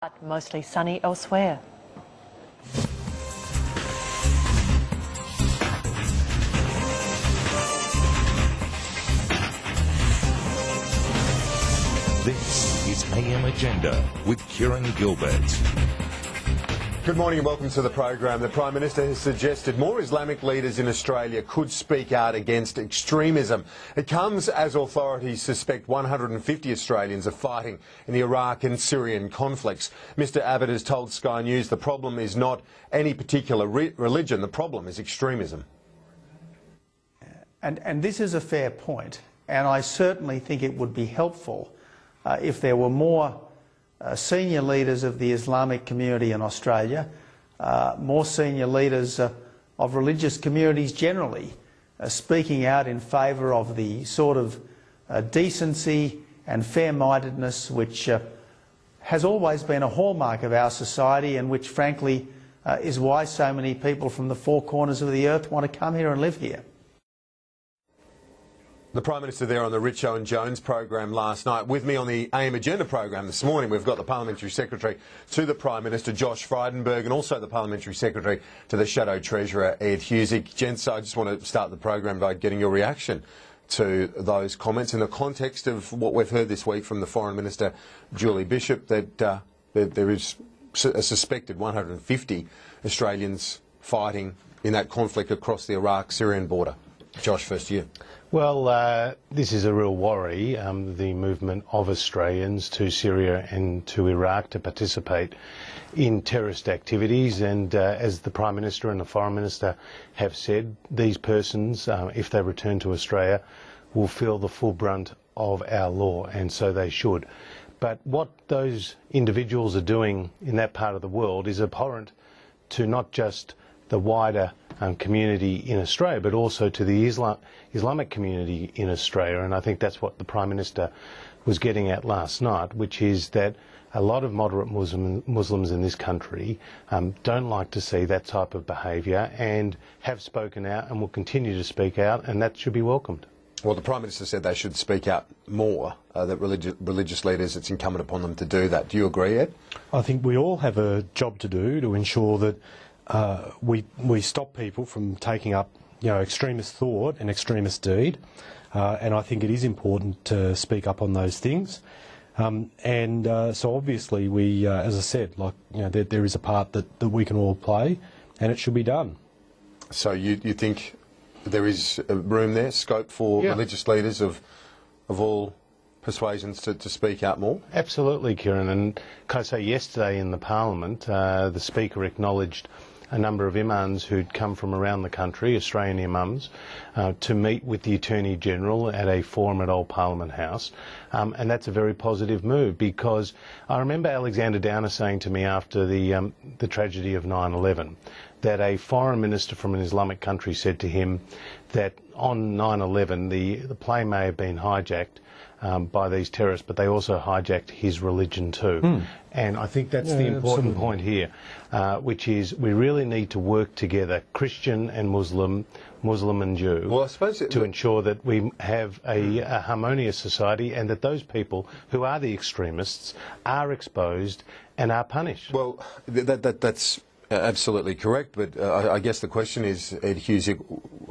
But mostly sunny elsewhere. This is AM Agenda with Kieran Gilbert. Good morning and welcome to the program. The Prime Minister has suggested more Islamic leaders in Australia could speak out against extremism. It comes as authorities suspect 150 Australians are fighting in the Iraq and Syrian conflicts. Mr Abbott has told Sky News the problem is not any particular religion, the problem is extremism. And this is a fair point, and I certainly think it would be helpful if there were more senior leaders of the Islamic community in Australia, more senior leaders of religious communities generally, speaking out in favour of the sort of decency and fair-mindedness which has always been a hallmark of our society, and which frankly is why so many people from the four corners of the earth want to come here and live here. The Prime Minister there on the Richo and Jones program last night. With me on the AM Agenda program this morning, we've got the Parliamentary Secretary to the Prime Minister, Josh Frydenberg, and also the Parliamentary Secretary to the Shadow Treasurer, Ed Husic. Gents, I just want to start the program by getting your reaction to those comments in the context of what we've heard this week from the Foreign Minister, Julie Bishop, that there is a suspected 150 Australians fighting in that conflict across the Iraq-Syrian border. Josh, first to you. Well, this is a real worry, the movement of Australians to Syria and to Iraq to participate in terrorist activities. And as the Prime Minister and the Foreign Minister have said, these persons, if they return to Australia, will feel the full brunt of our law, and so they should. But what those individuals are doing in that part of the world is abhorrent to not just the wider community in Australia, but also to the Islamic community in Australia. And I think that's what the Prime Minister was getting at last night, which is that a lot of moderate Muslims in this country don't like to see that type of behaviour, and have spoken out and will continue to speak out, and that should be welcomed. Well, the Prime Minister said they should speak out more, that religious leaders, it's incumbent upon them to do that. Do you agree, Ed? I think we all have a job to do to ensure that we stop people from taking up, extremist thought and extremist deed, and I think it is important to speak up on those things. So obviously we, as I said, there is a part that we can all play, and it should be done. So you think there is room there, scope for religious leaders of all persuasions to speak out more? Absolutely, Kieran. And can I say, yesterday in the Parliament, the Speaker acknowledged a number of imams who'd come from around the country, Australian imams, to meet with the Attorney-General at a forum at Old Parliament House. And that's a very positive move, because I remember Alexander Downer saying to me after the tragedy of 9/11 that a foreign minister from an Islamic country said to him that on 9/11 the plane may have been hijacked by these terrorists, but they also hijacked his religion too. And I think that's the important point here, which is we really need to work together, Christian and Muslim, Muslim and Jew, well, I suppose to ensure that we have a harmonious society, and that those people who are the extremists are exposed and are punished. Well, that's absolutely correct, but I guess the question is, Ed Husic,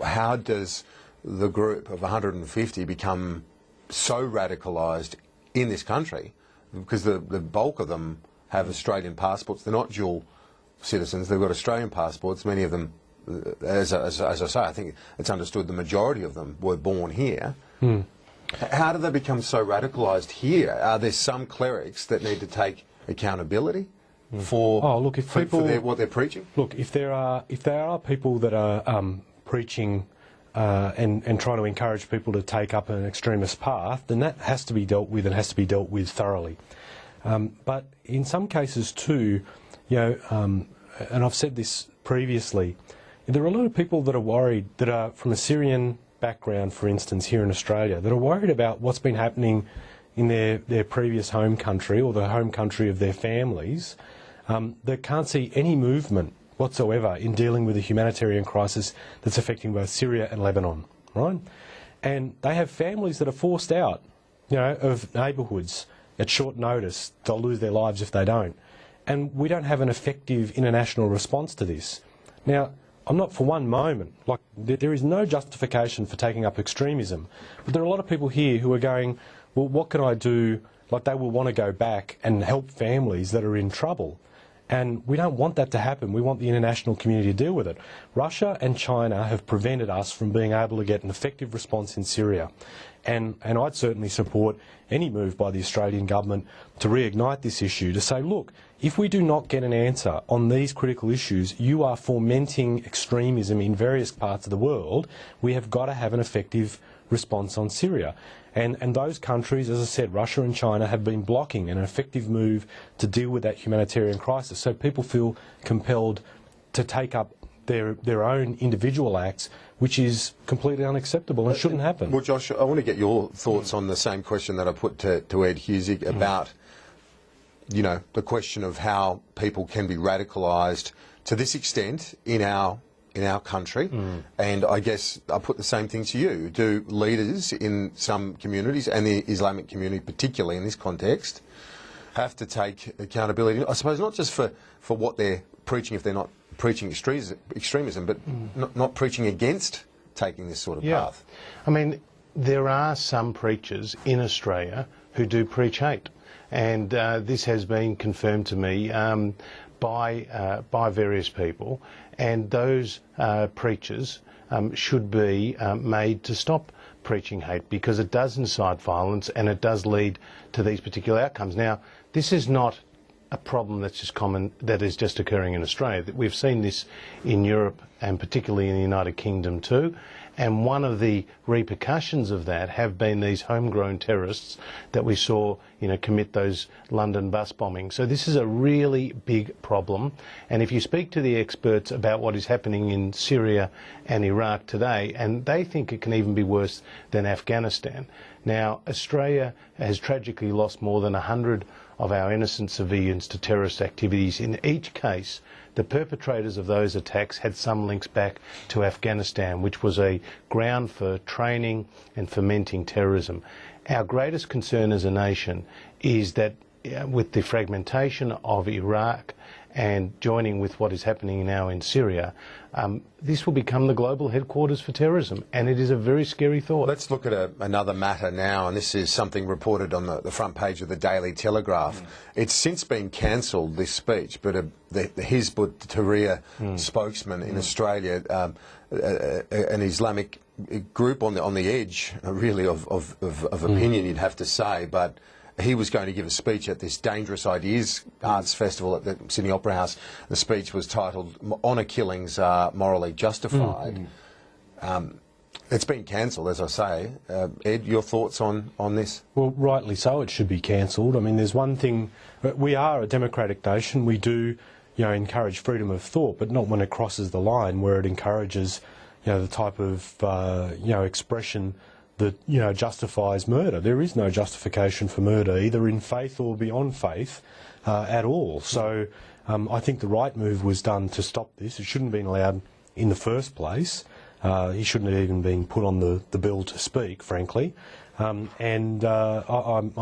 how does the group of 150 become so radicalised in this country? Because the bulk of them have Australian passports. They're not dual citizens. They've got Australian passports. Many of them, as I say, I think it's understood the majority of them were born here. How do they become so radicalised here? Are there some clerics that need to take accountability for what they're preaching? Look, if there are people that are preaching and trying to encourage people to take up an extremist path, then that has to be dealt with, and has to be dealt with thoroughly. But in some cases too, and I've said this previously, there are a lot of people that are worried, that are from a Syrian background, for instance, here in Australia, that are worried about what's been happening in their previous home country, or the home country of their families, that can't see any movement whatsoever in dealing with the humanitarian crisis that's affecting both Syria and Lebanon, right? And they have families that are forced out, of neighbourhoods at short notice. They'll lose their lives if they don't. and we don't have an effective international response to this. Now, I'm not for one moment, like, there is no justification for taking up extremism, but there are a lot of people here who are going, well, what can I do? Like, they will want to go back and help families that are in trouble. And we don't want that to happen. We want the international community to deal with it. Russia and China have prevented us from being able to get an effective response in Syria. And I'd certainly support any move by the Australian government to reignite this issue, to say, look, if we do not get an answer on these critical issues, you are fomenting extremism in various parts of the world. We have got to have an effective response on Syria. And those countries, as I said, Russia and China, have been blocking an effective move to deal with that humanitarian crisis. So people feel compelled to take up their own individual acts, which is completely unacceptable and shouldn't happen. Well, Josh, I want to get your thoughts on the same question that I put to Ed Husic about, you know, the question of how people can be radicalised to this extent in our country. And I guess I put the same thing to you. Do leaders in some communities, and the Islamic community particularly in this context, have to take accountability? I suppose not just for what they're preaching, if they're not preaching extremism, but not preaching against taking this sort of path. I mean, there are some preachers in Australia who do preach hate, and this has been confirmed to me by various people, and those preachers should be made to stop preaching hate, because it does incite violence and it does lead to these particular outcomes. Now, this is not a problem that's just common, that is just occurring in Australia. We've seen this in Europe and particularly in the United Kingdom too. And one of the repercussions of that have been these homegrown terrorists that we saw, you know, commit those London bus bombings. So this is a really big problem. And if you speak to the experts about what is happening in Syria and Iraq today, and they think it can even be worse than Afghanistan. Now, Australia has tragically lost more than 100 of our innocent civilians to terrorist activities. In each case, the perpetrators of those attacks had some links back to Afghanistan, which was a ground for training and fomenting terrorism. Our greatest concern as a nation is that with the fragmentation of Iraq and joining with what is happening now in Syria, this will become the global headquarters for terrorism, and it is a very scary thought. Let's look at another matter now, and this is something reported on the front page of the Daily Telegraph. It's since been cancelled, this speech, but the Hizb ut-Tahrir spokesman in Australia, an Islamic group on the edge, really, of opinion, you'd have to say, but he was going to give a speech at this Dangerous Ideas Arts Festival at the Sydney Opera House. The speech was titled "Honour Killings Are Morally Justified." It's been cancelled, as I say. Ed, your thoughts on this? Well, rightly so, it should be cancelled. I mean, there's one thing, we are a democratic nation. We do, you know, encourage freedom of thought, but not when it crosses the line where it encourages, you know, the type of, you know, expression that, you know, justifies murder. There is no justification for murder, either in faith or beyond faith, at all. So I think the right move was done to stop this. It shouldn't have been allowed in the first place. He shouldn't have even been put on the bill to speak, frankly. I'm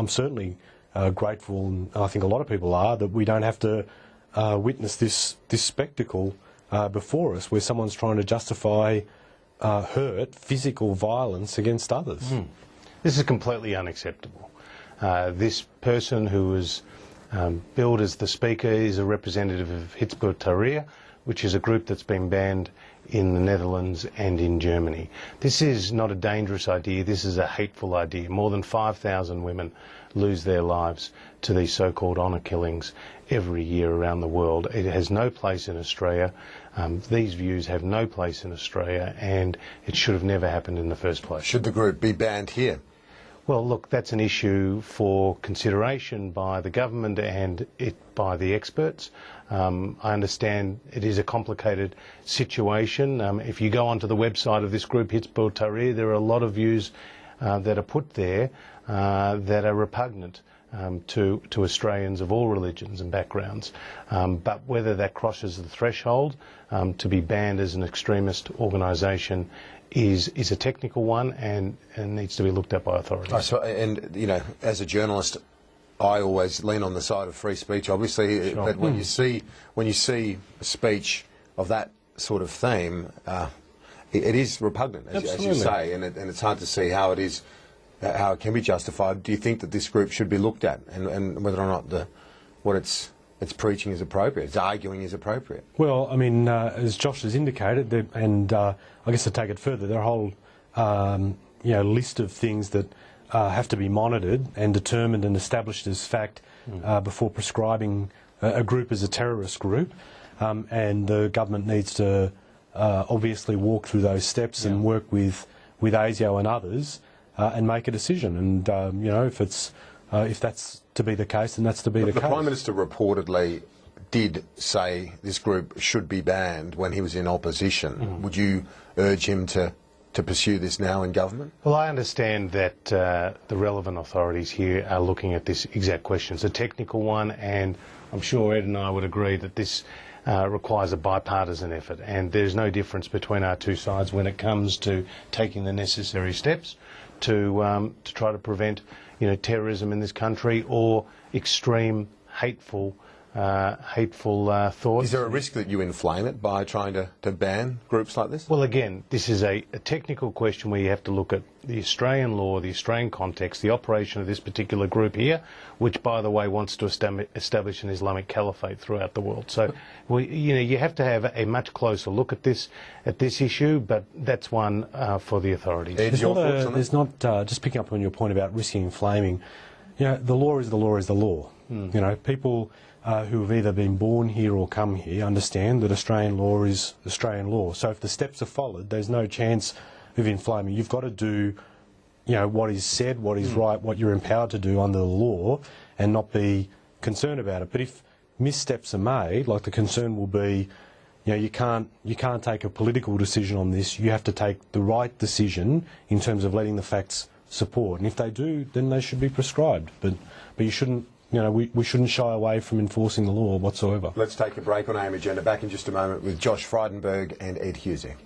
certainly grateful, and I think a lot of people are, that we don't have to witness this spectacle before us, where someone's trying to justify hurt, physical violence against others. This is completely unacceptable. This person who was billed as the speaker is a representative of Hizb ut-Tahrir, which is a group that's been banned in the Netherlands and in Germany. This is not a dangerous idea, this is a hateful idea. More than 5,000 women lose their lives to these so-called honour killings every year around the world. It has no place in Australia. These views have no place in Australia, and it should have never happened in the first place. Should the group be banned here? Well, look, that's an issue for consideration by the government and by the experts. I understand it is a complicated situation. If you go onto the website of this group, Hizb ut-Tahrir, there are a lot of views that are put there that are repugnant to Australians of all religions and backgrounds. But whether that crosses the threshold to be banned as an extremist organisation is a technical one and needs to be looked at by authorities. And, you know, as a journalist, I always lean on the side of free speech, obviously, but when you see a speech of that sort of theme, it is repugnant, as you Absolutely. say, and it's hard to see how it can be justified. Do you think that this group should be looked at, and whether or not what it's preaching is appropriate, its arguing is appropriate? Well, I mean, as Josh has indicated, and I guess to take it further, there are a whole list of things that have to be monitored and determined and established as fact before prescribing a group as a terrorist group, and the government needs to obviously walk through those steps and work with ASIO and others and make a decision. And if that's to be the case, then that's to be the case. The Prime Minister reportedly did say this group should be banned when he was in opposition. Would you urge him to pursue this now in government? Well, I understand that the relevant authorities here are looking at this exact question. It's a technical one, and I'm sure Ed and I would agree that this requires a bipartisan effort, and there's no difference between our two sides when it comes to taking the necessary steps to try to prevent terrorism in this country or extreme hateful thoughts. Is there a risk that you inflame it by trying to ban groups like this? Well, again, this is a technical question where you have to look at the Australian law, the Australian context, the operation of this particular group here, which, by the way, wants to establish an Islamic caliphate throughout the world. So, you have to have a much closer look at this issue, but that's one for the authorities. Ed, your thoughts on There's not, just picking up on your point about risking inflaming, the law is the law is the law. People who have either been born here or come here understand that Australian law is Australian law. So if the steps are followed, there's no chance of inflaming. You've got to do, what is said, what is right, what you're empowered to do under the law, and not be concerned about it. But if missteps are made, like the concern will be, you can't take a political decision on this. You have to take the right decision in terms of letting the facts support. And if they do, then they should be prescribed. But you shouldn't. We shouldn't shy away from enforcing the law whatsoever. Let's take a break on AM Agenda. Back in just a moment with Josh Frydenberg and Ed Husic.